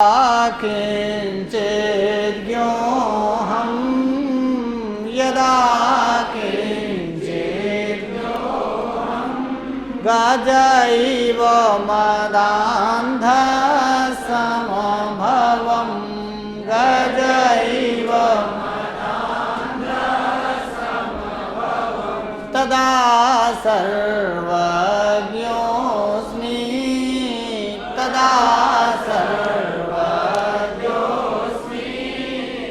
किञ्चिद्योऽहं यदा किञ्चिद्योऽहं गजैव मदान्धसमभवं गजैव मदान्धसमभवं तदा सर्वज्ञोऽस्मि तदा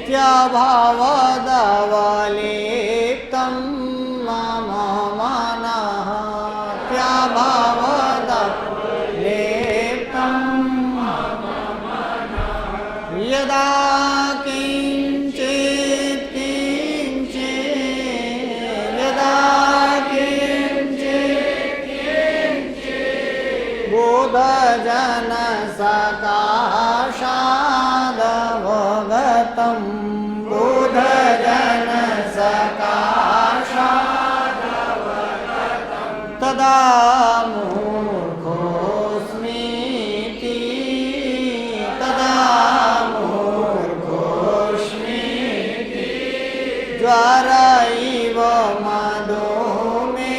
त्याभावदवलिप्तं मम मनः त्याभावदवलिप्तं मम मनः यदा किञ्चित् यदा किञ्चित् बोधजन सकाशादवगतं बोधजन सकाशादवगतं तदा मूर्खोऽस्मीति तदा मूर्खोऽस्मीति ज्वर इव मधुमे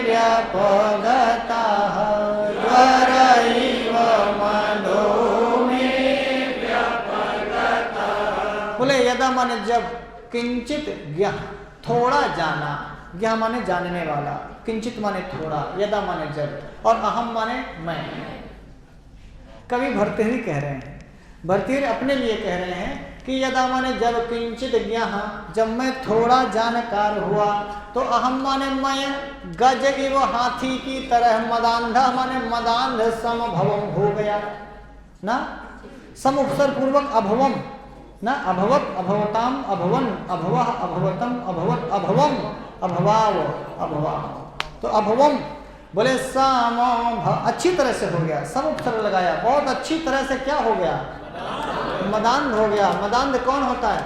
व्यपगतः ज्वर इव मधुमे व्यपगतः। बोले यदा माने जब किंचित ज्ञ थोड़ा जाना, ज्ञ माने जानने वाला, किंचित माने थोड़ा, यदा माने जब, और अहम माने मैं। कवि भर्तृहरि कह रहे हैं, भर्तृहरि अपने लिए कह रहे हैं कि यदा माने जब किंचित ज्ञ जब मैं थोड़ा जानकार हुआ तो अहम माने मैं गज इव हाथी की तरह मदांधा माने मदांध समभवम हो गया ना, सम उपसर्ग पूर्वक अभवम ना, अभवत अभवताम अभवन अभवः अभवतम अभवत अभवम अभवाव अभवा, तो अभवम बोले सम अच्छी तरह से हो गया, सम उपसर्ग लगाया, बहुत अच्छी तरह से क्या हो गया, मदांध हो गया। मदांध कौन होता है,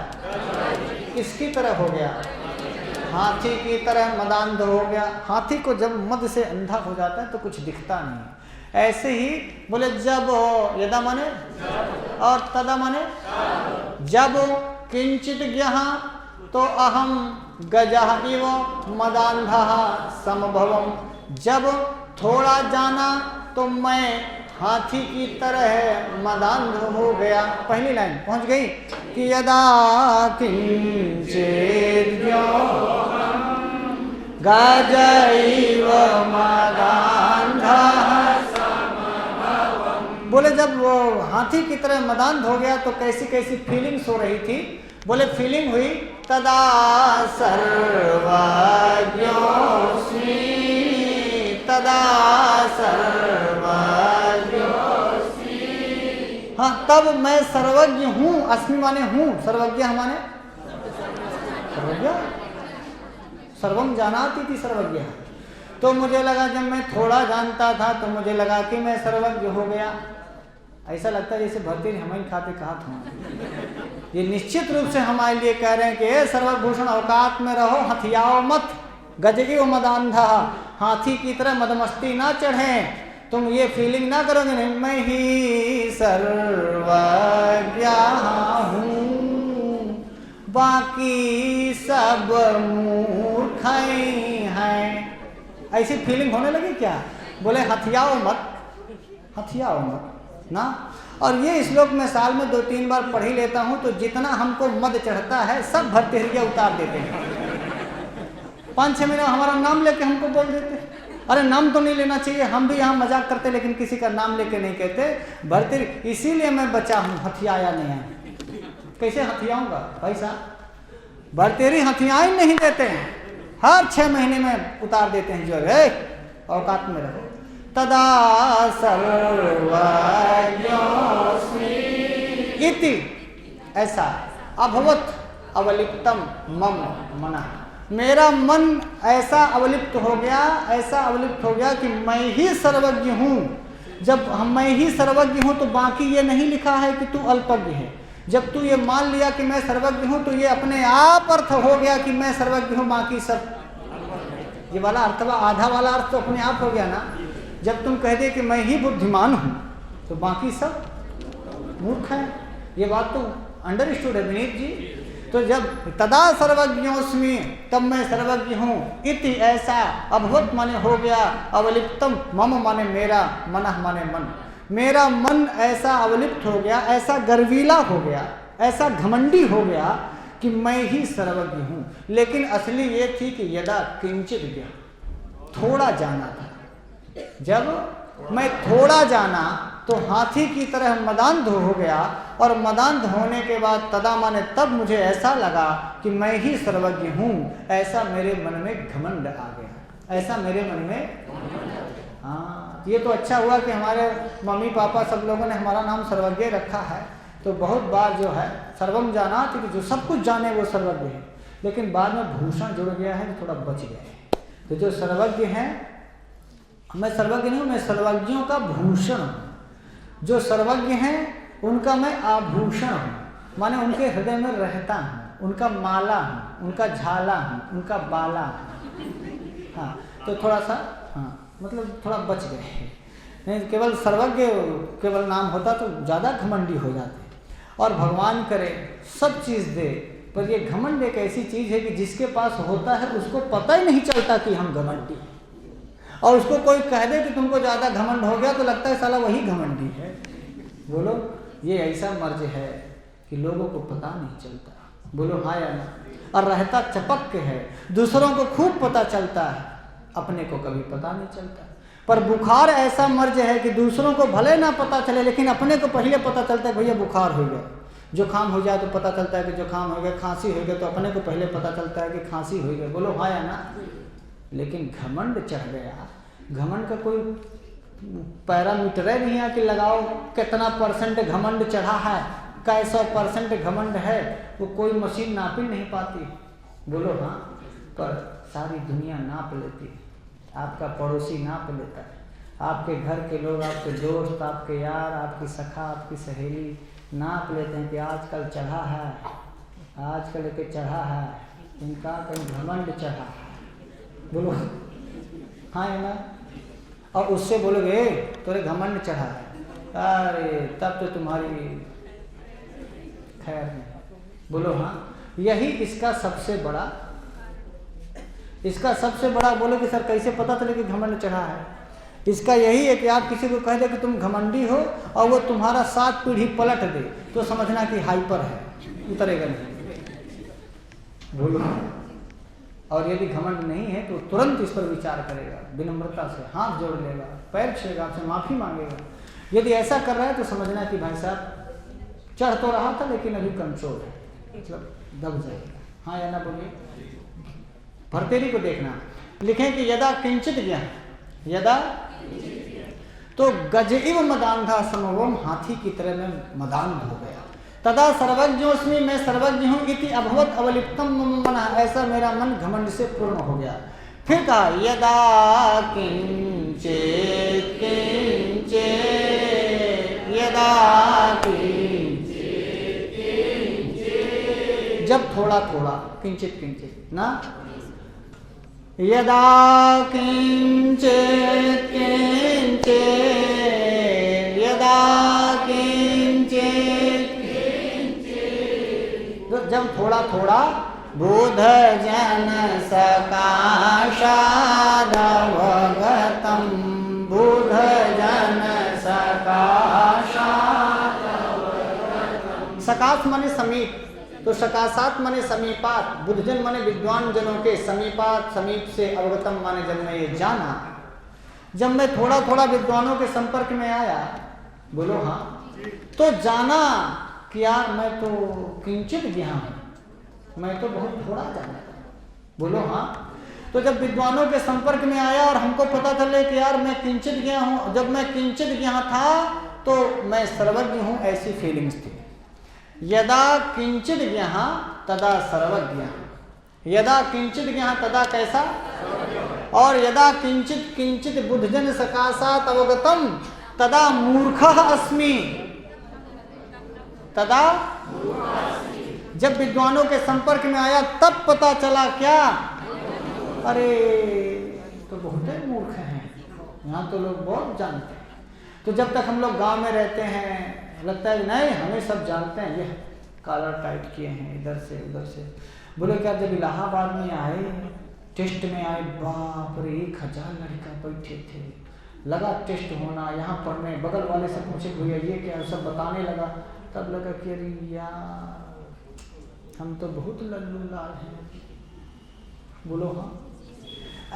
इसकी तरह हो गया, हाथी की तरह मदांध हो गया। हाथी को जब मद से अंधा हो जाता है तो कुछ दिखता नहीं, ऐसे ही बोले जब यदा माने और तदा माने जब किंचित ज्ञः तो अहम गजः इव मदान्धः समभवम, जब थोड़ा जाना तो मैं हाथी की तरह मदांध हो गया। पहली लाइन पहुंच गई कि यदा किंचित ज्ञोऽहं गज इव मदान्धः समभवम्। बोले जब वो हाथी की तरह मदांध हो गया तो कैसी कैसी फीलिंग्स हो रही थी, बोले फीलिंग हुई तदा सर्वज्ञोऽस्मि तदा सर्वज्ञोऽस्मि, हाँ तब मैं सर्वज्ञ हूँ, अस्मि माने हूँ, सर्वज्ञ माने सर्वज्ञ, सर्वम जानाति थी सर्वज्ञ। तो मुझे लगा जब मैं थोड़ा जानता था तो मुझे लगा कि मैं सर्वज्ञ हो गया। ऐसा लगता है जैसे भर्तृहरि हमें खाते कहा था, ये निश्चित रूप से हमारे लिए कह रहे हैं कि सर्वभूषण औकात में रहो, हथियाओ मत, गजगिव मदांधा, हाथी की तरह मदमस्ती ना चढ़े, तुम ये फीलिंग ना करोगे नहीं मैं ही सर्वज्ञ हूँ बाकी सब मूर्ख हैं, ऐसी फीलिंग होने लगी क्या। बोले हथियाओ मत, हथियाओ मत ना। और ये श्लोक में साल में 2-3 बार पढ़ ही लेता हूँ तो जितना हमको मद चढ़ता है सब भर्तृहरि उतार देते हैं। 5-6 महीने हमारा नाम लेके हमको बोल देते, अरे नाम तो नहीं लेना चाहिए, हम भी यहाँ मजाक करते लेकिन किसी का नाम लेके नहीं कहते। भर्तृहरि इसीलिए मैं बचा हूँ, हथियाया नहीं है। कैसे हथियाऊंगा भाई साहब, भर्तृहरि हथियाई नहीं देते हैं, हर 6 महीने में उतार देते हैं जो है औकात में रहो। तदा सर्वज्ञोऽस्मि इति, ऐसा अभवत अवलिप्तम मम मनः, मेरा मन ऐसा अवलिप्त हो गया, ऐसा अवलिप्त हो गया कि मैं ही सर्वज्ञ हूँ। जब मैं ही सर्वज्ञ हूँ तो बाकी ये नहीं लिखा है कि तू अल्पज्ञ है। जब तू ये मान लिया कि मैं सर्वज्ञ हूँ तो ये अपने आप अर्थ हो गया कि मैं सर्वज्ञ हूँ, बाकी सब ये वाला अर्थ, आधा वाला अर्थ तो अपने आप हो गया ना। जब तुम कह दे कि मैं ही बुद्धिमान हूँ तो बाकी सब मूर्ख है। ये बात तो अंडरस्टूड है विनीत जी। तो जब तदा सर्वज्ञोस्मि, तब मैं सर्वज्ञ हूँ, इति ऐसा, अभवत माने हो गया, अवलिप्तम मम माने मेरा, मनः माने मन, मेरा मन ऐसा अवलिप्त हो गया, ऐसा गर्वीला हो गया, ऐसा घमंडी हो गया कि मैं ही सर्वज्ञ हूँ। लेकिन असली ये थी कि यदा किंचित ज्ञ, थोड़ा जाना था। जब मैं थोड़ा जाना तो हाथी की तरह मदान्ध हो गया, और मदान्ध होने के बाद तदा माने तब मुझे ऐसा लगा कि मैं ही सर्वज्ञ हूँ। ऐसा मेरे मन में घमंड आ गया, ऐसा मेरे मन में। हाँ, ये तो अच्छा हुआ कि हमारे मम्मी पापा सब लोगों ने हमारा नाम सर्वज्ञ रखा है। तो बहुत बार जो है सर्वम जाना कि जो सब कुछ जाने वो सर्वज्ञ है, लेकिन बाद में भूषण जुड़ गया है, थोड़ा बच गए। तो जो सर्वज्ञ हैं, मैं सर्वज्ञ नहीं हूँ, मैं सर्वज्ञों का भूषण हूँ। जो सर्वज्ञ हैं उनका मैं आभूषण हूँ, माने उनके हृदय में रहता हूँ, उनका माला हूँ, उनका झाला हूँ, उनका बाला हूँ। हाँ, तो थोड़ा सा हाँ मतलब थोड़ा बच गए। नहीं केवल सर्वज्ञ केवल नाम होता तो ज़्यादा घमंडी हो जाते। और भगवान करे सब चीज़ दे, पर ये घमंड एक ऐसी चीज़ है कि जिसके पास होता है उसको पता ही नहीं चलता कि हम घमंडी, और उसको कोई कह दे कि तुमको ज़्यादा घमंड हो गया तो लगता है साला वही घमंडी है। बोलो, ये ऐसा मर्ज है कि लोगों को पता नहीं चलता। बोलो हाँ या ना। और रहता चपक के है, दूसरों को खूब पता चलता है, अपने को कभी पता नहीं चलता। पर बुखार ऐसा मर्ज है कि दूसरों को भले ना पता चले, लेकिन अपने को पहले पता चलता है भैया बुखार हो गया। जुकाम हो जाए तो पता चलता है कि जुकाम हो गया, खांसी हो गया तो अपने को पहले पता चलता है कि खांसी हो गया। बोलो हाँ या ना। लेकिन घमंड चढ़ गया। घमंड का कोई पैरामीटर नहीं है कि लगाओ कितना परसेंट घमंड चढ़ा है, कैसा परसेंट घमंड है, वो कोई मशीन नाप ही नहीं पाती। बोलो हाँ। पर सारी दुनिया नाप लेती है, आपका पड़ोसी नाप लेता है, आपके घर के लोग, आपके दोस्त, आपके यार, आपकी सखा, आपकी सहेली नाप लेते हैं कि आजकल चढ़ा है, आजकल के चढ़ा है, इनका कहीं घमंड चढ़ा है। बोलो हाँ है ना। और उससे बोलोगे तेरे घमंड चढ़ा है, अरे तब तो तुम्हारी खैर नहीं। बोलो हाँ। यही इसका सबसे बड़ा बोलो कि सर कैसे पता चले कि घमंड चढ़ा है। इसका यही है कि आप किसी को कह दे कि तुम घमंडी हो और वो तुम्हारा 7 पीढ़ी पलट दे तो समझना कि हाइपर है, उतरेगा नहीं। बोलो। और यदि घमंड नहीं है तो तुरंत इस पर विचार करेगा, विनम्रता से हाथ जोड़ लेगा, पैर छेड़ेगा, आपसे माफ़ी मांगेगा। यदि ऐसा कर रहा है तो समझना कि भाई साहब चढ़ तो रहा था लेकिन अभी कंट्रोल है, मतलब दब जाएगा। हाँ या ना बोलिए। भरतेरी को देखना, लिखें कि यदा किंचित ज्ञ, यदा तो गज इव मदांधा समवम, हाथी की तरह में मदांध हो गया। तदा सर्वज्ञोस्मि, मैं सर्वज्ञ हूँ, इति अभवत अवलिप्तम मम मनः, ऐसा मेरा मन घमंड से पूर्ण हो गया। फिर कहा यदा किंचित किंचित, यदा किंचित किंचित, जब थोड़ा थोड़ा, किंचित किंचित ना, यदा किंचित किंचित, यदा किंचित, जब थोड़ा थोड़ा, बुध जन सकाशादवगतम, बुध जन सकाशादवगतम। सकाश माने समीप, तो सकाशात माने समीपात, बुद्धजन माने विद्वान जनों के समीपात, समीप से, अवगतम माने जब मैं ये जाना, जब मैं थोड़ा थोड़ा विद्वानों के संपर्क में आया। बोलो हाँ। तो जाना कि यार मैं तो किंचित ज्ञ हूँ, मैं तो बहुत थोड़ा जाना। बोलो हाँ। तो जब विद्वानों के संपर्क में आया और हमको पता चले कि यार मैं किंचित ज्ञ हूँ, जब मैं किंचित ज्ञ था तो मैं सर्वज्ञ हूँ, ऐसी फीलिंग्स थी। यदा किंचित ज्ञ तदा सर्वज्ञ, यदा किंचित ज्ञ तदा कैसा, और यदा किंचित किंचित बुद्धजन सकाशात अवगतम तदा मूर्खः अस्मि, तदा जब विद्वानों के संपर्क में आया तब पता चला क्या, अरे तो बहुत मूर्ख हैं, यहाँ तो लोग बहुत जानते हैं। तो जब तक हम लोग गांव में रहते हैं, लगता है कि नहीं हमें सब जानते हैं, ये कॉलर टाइट किए हैं इधर से उधर से। बोले क्या जब इलाहाबाद में आए, टेस्ट में आए, बाप रे 1000 लड़का बैठे थे, लगा टेस्ट होना, यहाँ पढ़ने, बगल वाले से पूछे भैया ये क्या, सब बताने लगा, तब लगा कि अरे यार हम तो बहुत लल्लू लाल हैं। बोलो हाँ,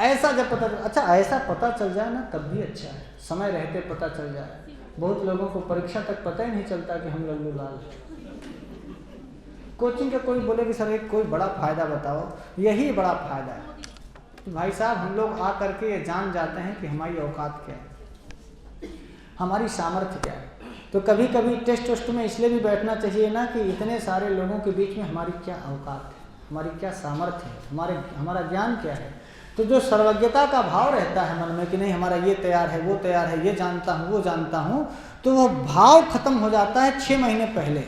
ऐसा जब पता, अच्छा ऐसा पता चल जाए ना तब भी अच्छा है, समय रहते पता चल जाए। बहुत लोगों को परीक्षा तक पता ही नहीं चलता कि हम लल्लू लाल हैं। कोचिंग का कोई बोले कि सर एक कोई बड़ा फायदा बताओ, यही बड़ा फायदा है कि भाई साहब हम लोग आ करके ये जान जाते हैं कि हमारी औकात क्या है, हमारी सामर्थ्य क्या है। तो कभी कभी टेस्ट वेस्ट में इसलिए भी बैठना चाहिए ना कि इतने सारे लोगों के बीच में हमारी क्या औकात है, हमारी क्या सामर्थ्य है, हमारा ज्ञान क्या है। तो जो सर्वज्ञता का भाव रहता है मन में कि नहीं हमारा ये तैयार है, वो तैयार है, ये जानता हूँ, वो जानता हूँ, तो वो भाव खत्म हो जाता है 6 महीने पहले।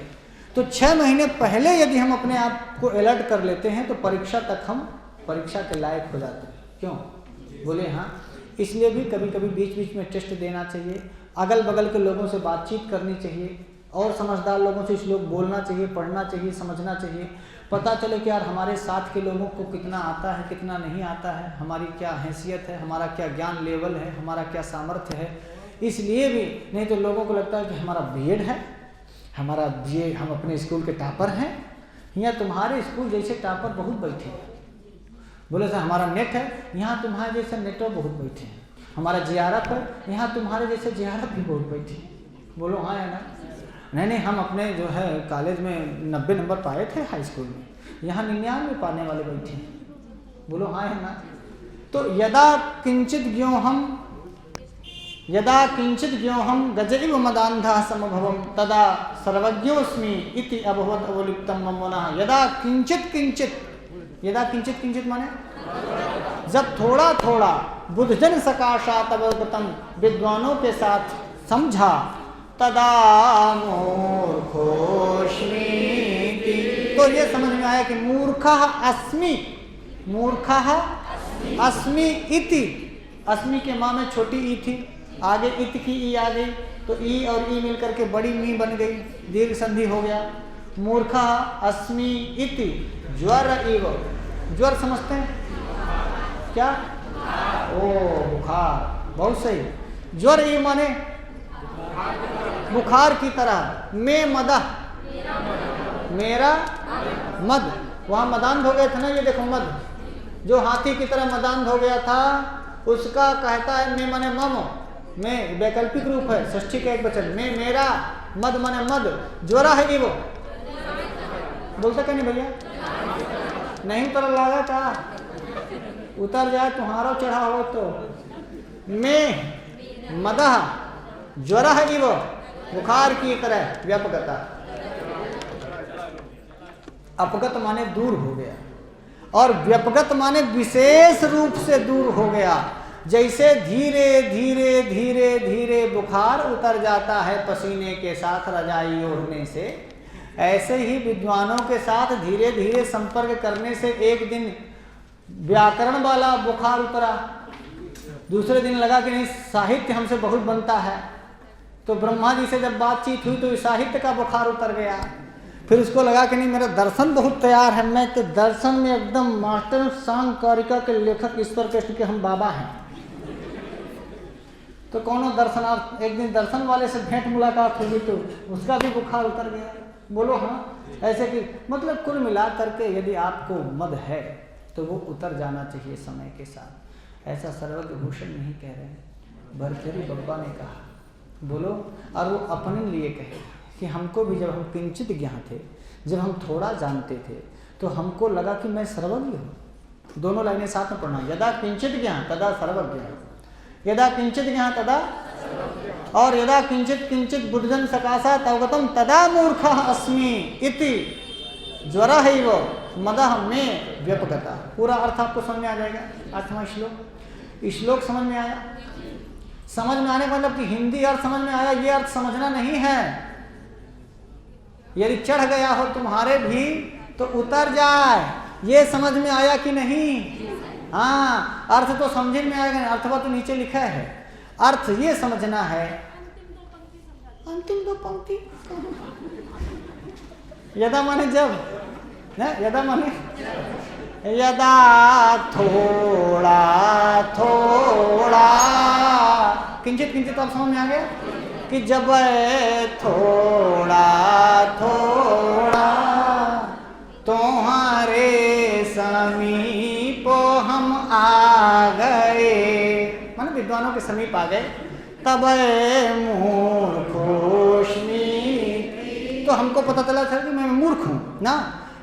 तो 6 महीने पहले यदि हम अपने आप को अलर्ट कर लेते हैं तो परीक्षा तक हम परीक्षा के लायक हो जाते हैं। क्यों बोले हाँ, इसलिए भी कभी कभी बीच बीच में टेस्ट देना चाहिए, अगल बगल के लोगों से बातचीत करनी चाहिए, और समझदार लोगों से श्लोक बोलना चाहिए, पढ़ना चाहिए, समझना चाहिए, पता चले कि यार हमारे साथ के लोगों को कितना आता है, कितना नहीं आता है, हमारी क्या हैसियत है, हमारा क्या ज्ञान लेवल है, हमारा क्या सामर्थ्य है। इसलिए भी नहीं तो लोगों को लगता है कि हमारा बीएड है, हमारा बीए, हम अपने स्कूल के टॉपर हैं, यहाँ तुम्हारे स्कूल जैसे टॉपर बहुत बैठे हैं। बोले सर हमारा नेट है, यहाँ तुम्हारे जैसे नेटवर्क बहुत बैठे हैं, हमारा जियारत है, यहाँ तुम्हारे जैसे जियारत भी बहुत बैठे हैं। बोलो हाँ है ना। नहीं हम अपने जो है कॉलेज में 90 नंबर पाए थे हाई स्कूल में, यहाँ 99 पाने वाले बैठे हैं। बोलो हाँ है ना। तो यदा किंचित ज्ञोहम गजैव मदान्धः समभवम तदा सर्वज्ञोऽस्मि इति अभवत् अवलिप्तं मम मनः। यदा किंचित माने जब थोड़ा थोड़ा बुद्धजन सकाशात् अवगतम, विद्वानों के साथ समझा, तदा मूर्खोऽस्मि, तो ये समझ में आया कि मूर्खः अस्मि इति। अस्मि के माँ में छोटी ई थी, आगे इत की ई आ गई, तो ई और ई मिलकर के बड़ी मी बन गई, दीर्घ संधि हो गया। मूर्खः अस्मि इति ज्वर इव। ज्वर समझते हैं क्या? ओ बुखार, बहुत सही। ज्वर ई माने बुखार की तरह। मैं मदह, मेरा मद, वहाँ मदांध हो गया था ना, ये देखो मद, जो हाथी की तरह मदांध हो गया था उसका कहता है मैं माने मम, मैं वैकल्पिक रूप है, षष्ठी का एक वचन, मैं मेरा, मद माने मद, ज्वरा है वो बोलता क्या नहीं भैया? नहीं उतर लगा था, उतर जाए तुम्हारा चढ़ा हो तो। मैं मदह ज्वरा है वो बुखार की तरह, व्यापकता। अपगत माने दूर हो गया, और व्यपगत माने विशेष रूप से दूर हो गया। जैसे धीरे धीरे धीरे धीरे बुखार उतर जाता है पसीने के साथ रजाई ओढ़ने से, ऐसे ही विद्वानों के साथ धीरे धीरे संपर्क करने से एक दिन व्याकरण वाला बुखार उतरा, दूसरे दिन लगा कि नहीं साहित्य हमसे बहुत बनता है, तो ब्रह्मा जी से जब बातचीत हुई तो साहित्य का बुखार उतर गया। फिर उसको लगा कि नहीं मेरा दर्शन बहुत तैयार है, मैं तो दर्शन में एकदम मास्टर सांकारिका के लेखक ईश्वर कृष्ण के हम बाबा हैं। तो कौनो दर्शनार्थ एक दिन दर्शन वाले से भेंट मुलाकात हुई तो उसका भी बुखार उतर गया। बोलो हाँ। ऐसे कि मतलब कुल मिला करके यदि आपको मद है तो वो उतर जाना चाहिए समय के साथ। ऐसा सर्वज्ञ भूषण नहीं कह रहे हैं, भर्तृहरि बब्बा ने कहा। बोलो, और वो अपने लिए कहे कि हमको भी जब हम किंचित ज्ञान थे, जब हम थोड़ा जानते थे तो हमको लगा कि मैं सर्वज्ञ हूँ। दोनों लाइनें साथ में पढ़ना, यदा किंचित ज्ञान तदा सर्वज्ञ, यदा किंचित ज्ञान तदा, और यदा किंचित किंचित बुद्धजन सकाशात् अवगतम तदा मूर्खः अस्मि इति ज्वरः इव मदः में व्यपगता। पूरा अर्थ आपको समझ में आ जाएगा। 8वां श्लोक, श्लोक समझ में आया? समझ में आने का मतलब कि हिंदी अर्थ समझ में आया, ये अर्थ समझना नहीं है। यदि चढ़ गया हो तुम्हारे भी तो उतर जाए, ये समझ में आया कि नहीं? हाँ, अर्थ तो समझ में आएगा, अर्थवा तो नीचे लिखा है। अर्थ ये समझना है, अंतिम दो पंक्ति। यदा माने जब, यदा माने यदा थोड़ा थोड़ा, किंचित किंचित आप समझ में आ गया कि जब थोड़ा थोड़ा तुम्हारे समीप हम आ गए, माने विद्वानों के समीप आ गए, तब मूर्खोस्मि, तो हमको पता चला था कि मैं मूर्ख हूँ ना।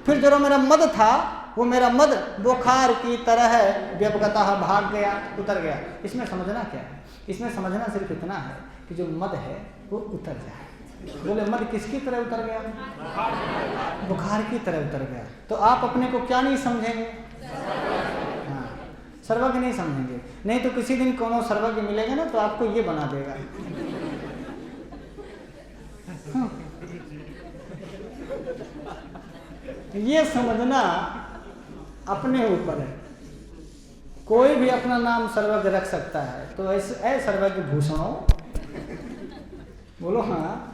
फिर जो मेरा मद था, वो मेरा मद बुखार की तरह व्यपगतः भाग गया, उतर गया। इसमें समझना क्या है? इसमें समझना सिर्फ इतना है कि जो मद है वो उतर जाए। बोले मद किसकी तरह उतर गया? बुखार की तरह उतर गया। तो आप अपने को क्या नहीं समझेंगे? हाँ, सर्वज्ञ नहीं समझेंगे। नहीं तो किसी दिन कोनो सर्वज्ञ मिलेगा ना तो आपको ये बना देगा। ये समझना अपने ऊपर है। कोई भी अपना नाम सर्वज्ञ रख सकता है, तो ऐसे सर्वज्ञ भूषणों बोलो हाँ।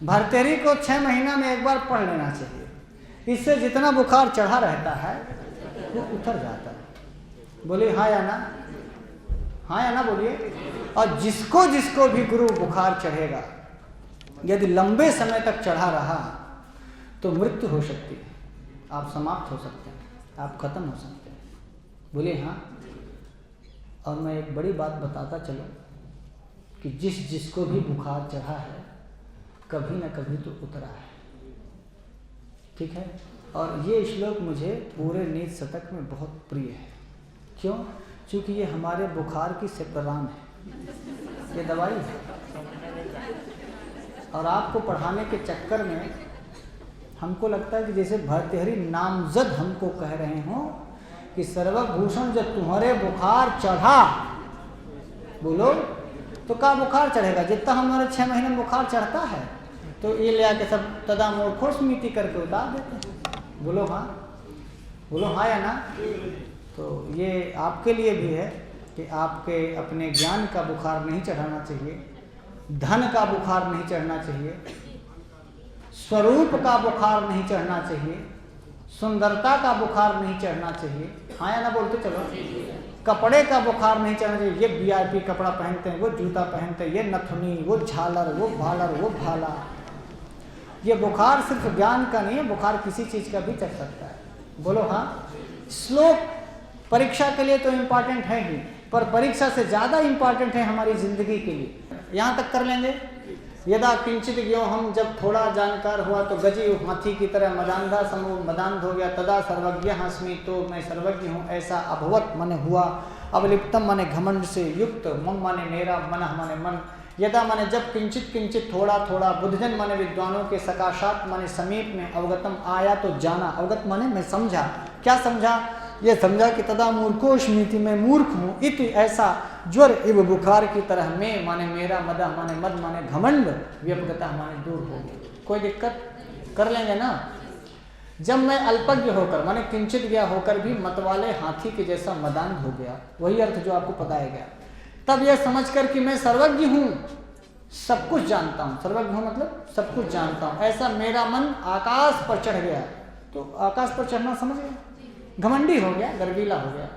भर्तृहरि को 6 महीना में एक बार पढ़ लेना चाहिए। इससे जितना बुखार चढ़ा रहता है वो उतर जाता है। बोलिए हाँ या ना? हाँ या ना बोलिए। और जिसको जिसको भी गुरु बुखार चढ़ेगा, यदि लंबे समय तक चढ़ा रहा तो मृत्यु हो सकती है, आप समाप्त हो सकते हैं, आप खत्म हो सकते हैं। बोलिए हाँ। और मैं एक बड़ी बात बताता चलूं कि जिसको भी बुखार चढ़ा है कभी न कभी तो उतरा है, ठीक है। और ये श्लोक मुझे पूरे नीत शतक में बहुत प्रिय है। क्यों? क्योंकि ये हमारे बुखार की सेप्रान है, ये दवाई है। और आपको पढ़ाने के चक्कर में हमको लगता है कि जैसे भर्तृहरि नामजद हमको कह रहे हों कि सर्वभूषण जब तुम्हारे बुखार चढ़ा, बोलो तो क्या बुखार चढ़ेगा? जितना हमारे 6 महीने में बुखार चढ़ता है तो ये ले आके सब तदा मूर्खोस्मिति करके उतार देते हैं। बोलो हाँ, बोलो हाँ या ना? तो ये आपके लिए भी है कि आपके अपने ज्ञान का बुखार नहीं चढ़ाना चाहिए, धन का बुखार नहीं चढ़ना चाहिए, स्वरूप का बुखार नहीं चढ़ना चाहिए, सुंदरता का बुखार नहीं चढ़ना चाहिए। हाँ या ना बोलते चलो। कपड़े का बुखार नहीं चढ़ना चाहिए। ये वीआईपी कपड़ा पहनते हैं, वो जूता पहनते हैं, ये नथुनी, वो झालर, वो भालर, वो भाला। ये बुखार सिर्फ ज्ञान का नहीं है, बुखार किसी चीज का भी चढ़ सकता है। बोलो हाँ। श्लोक परीक्षा के लिए तो इम्पॉर्टेंट है ही, पर परीक्षा से ज्यादा इम्पॉर्टेंट है हमारी जिंदगी के लिए। यहाँ तक कर लेंगे। यदा किंचित ज्ञो, हम जब थोड़ा जानकार हुआ तो गजी हाथी की तरह मदांधा समूह मदांध हो गया। तदा सर्वज्ञ हस्मि, तो मैं सर्वज्ञ हूँ ऐसा अभवत माने हुआ। अवलिप्तम माने घमंड से युक्त, मम माने मेरा, मन माने मन। यदा माने जब, किंचित किंचित थोड़ा थोड़ा, बुद्धजन माने विद्वानों के सकाशात माने समीप में, अवगतम आया तो जाना। अवगत माने मैं समझा। क्या समझा? ये समझा कि तदा मूर्खोस्मिति, मैं मूर्ख हूँ। इति ऐसा, ज्वर इव बुखार की तरह, मैं माने मेरा, मदा माने मद माने घमंड, व्यपगता माने दूर हो गया। कोई दिक्कत? कर लेंगे ना। जब मैं अल्पज्ञ होकर माने किंचित गया होकर भी मतवाले हाथी के जैसा मदान हो गया, वही अर्थ जो आपको बताया गया, तब यह समझकर कि मैं सर्वज्ञ हूँ, सब कुछ जानता हूँ। सर्वज्ञ हूँ मतलब सब कुछ जानता हूँ, ऐसा मेरा मन आकाश पर चढ़ गया। तो आकाश पर चढ़ना समझ गया, घमंडी हो गया, गर्वीला हो गया।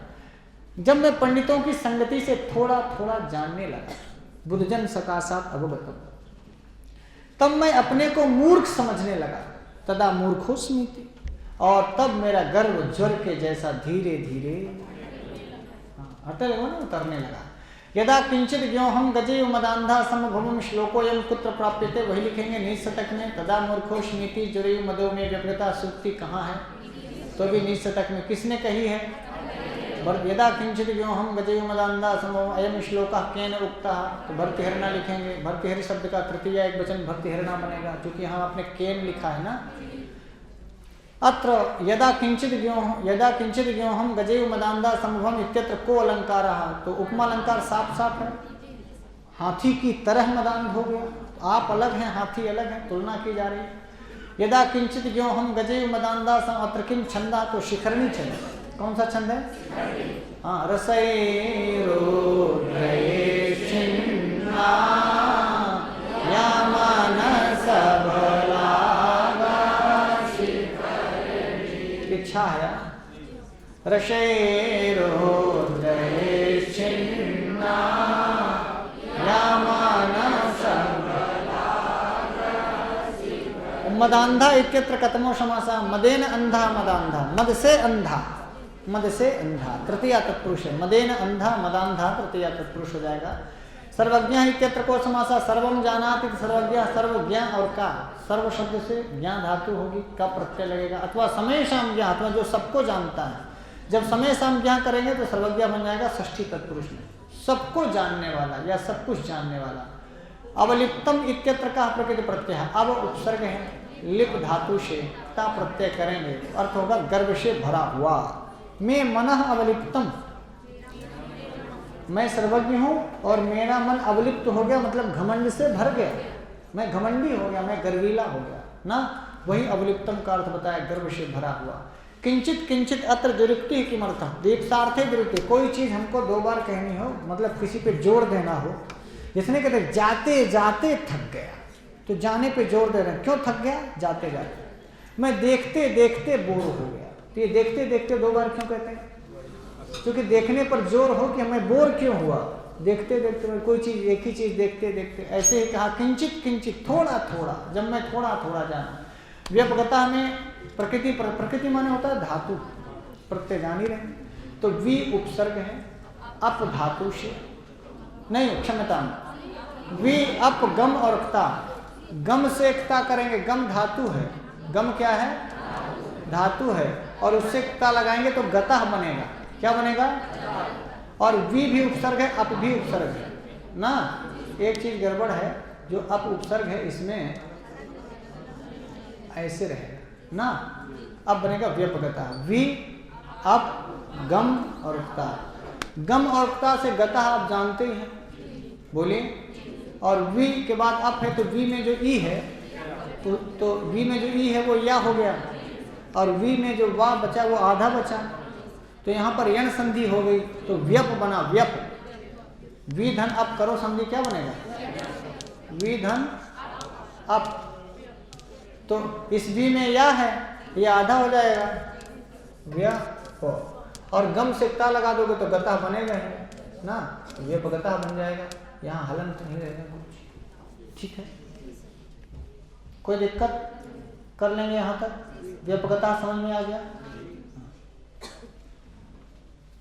जब मैं पंडितों की संगति से थोड़ा थोड़ा जानने लगा, बुद्धजन सकाशात अवगतम, तब मैं अपने को मूर्ख समझने लगा। तदा मूर्खोस्मिति, और तब मेरा गर्व ज्वर के जैसा धीरे धीरे हटल हो ना, उतरने लगा। यदा किंचित ज्ञो हम गजे मदांधा समभवम, श्लोकोयम कुत्र प्राप्यते, वही लिखेंगे नीच शतक में। तदा मूर्खोस्मिति जुरेयु मदो में व्यपगता, सूक्ति कहाँ है? तो भी नीच शतक में किसने कही है? यदा किंचित ज्ञो हम गजे मदांधा समभवम, अयम श्लोक केन उक्ता, तो भर्तृहरिणा लिखेंगे। भर्तृहरि शब्द का तृतीय एक वचन भर्तृहरिणा बनेगा, क्योंकि यहाँ आपने केन लिखा है ना। अत्र यदा किंचित ज्ञो हम गजेव मदांधा समभवम इत्यत्र को अलंकार, तो उपमा अलंकार साफ साफ है। हाथी की तरह मदान हो गया, आप अलग हैं, हाथी अलग है, तुलना की जा रही है। यदा किंचित ज्ञो हम गजेव मदांधा सम, अत्र किम छंदा, तो शिखरणी छंद। कौन सा छंद है? हाँ, रसैरो छिन्ना यामा लिखा है रशैरोदयश्चिन्ना मदांधा इत्यत्र कतमो समासा मदेन अंधा मदांधा मद से अंधा तृतीया तत्पुरुष है मदेन अंधा मदांधा तृतीया तत्पुरुष हो जाएगा। सर्वज्ञ इत्यत्र को समासा सर्वम जानाति सर्वज्ञ सर्वज्ञ और का सर्व शब्द से ज्ञान धातु होगी का प्रत्यय लगेगा अथवा समय शाम ज्ञान अथवा जो सबको जानता है। जब समय शाम ज्ञान करेंगे तो सर्वज्ञ बन जाएगा षष्ठी तत्पुरुष में सबको जानने वाला या सब कुछ जानने वाला। अवलिप्तम इत्यत्र का प्रकृति प्रत्यय है अब उपसर्ग है लिप धातु से ता प्रत्यय करेंगे अर्थ होगा गर्भ से भरा हुआ। मैं मनः अवलिप्तम मैं सर्वज्ञ हूँ और मेरा मन अवलिप्त हो गया मतलब घमंड से भर गया मैं घमंडी हो गया मैं गर्वीला हो गया ना वही अवलिप्तम का अर्थ बताया गर्भ से भरा हुआ। किंचित किंचित अत्र दुरुक्ति किमर्थम दीप्तार्थे दुरुक्ति कोई चीज हमको दो बार कहनी हो मतलब किसी पे जोर देना हो जिसने कहते जाते जाते थक गया तो जाने पे जोर दे रहे हैं क्यों थक गया जाते जाते। मैं देखते देखते बोर हो गया तो ये देखते देखते दो बार क्यों कहते हैं क्योंकि देखने पर जोर हो कि मैं बोर क्यों हुआ देखते देखते मैं कोई चीज एक ही चीज देखते देखते। ऐसे ही कहा किंचित किंचित थोड़ा थोड़ा जब मैं थोड़ा थोड़ा जाना। व्यपगता में प्रकृति माने होता है धातु प्रत्यय जान ही रहे तो वी उपसर्ग है अप धातु से नहीं क्षमता में वी अप गम और क्ता गम से क्ता करेंगे गम धातु है गम क्या है धातु है और उससे क्ता लगाएंगे तो गतः बनेगा क्या बनेगा और वी भी उपसर्ग है अप भी उपसर्ग है ना। एक चीज गड़बड़ है जो अप उपसर्ग है इसमें ऐसे रहेगा ना अब बनेगा व्यपगता वी अप गम और उक्ता गम और उक्ता से गता आप जानते ही हैं बोलिए और वी के बाद अप है तो वी में जो ई है तो वी में जो ई है वो या हो गया और वी में जो वा बचा वो आधा बचा तो यहाँ पर यण संधि हो गई तो व्यप बना व्यप वी धन अप करो संधि क्या बनेगा वी धन अप तो इस वी में या है ये आधा हो जाएगा व्यप और गम से ता लगा दोगे तो गता बनेगा ही ना व्यप गता बन जाएगा यहाँ हलन तो नहीं रहेगा कुछ ठीक है कोई दिक्कत कर लेंगे यहाँ तक व्यपगता समझ में आ गया।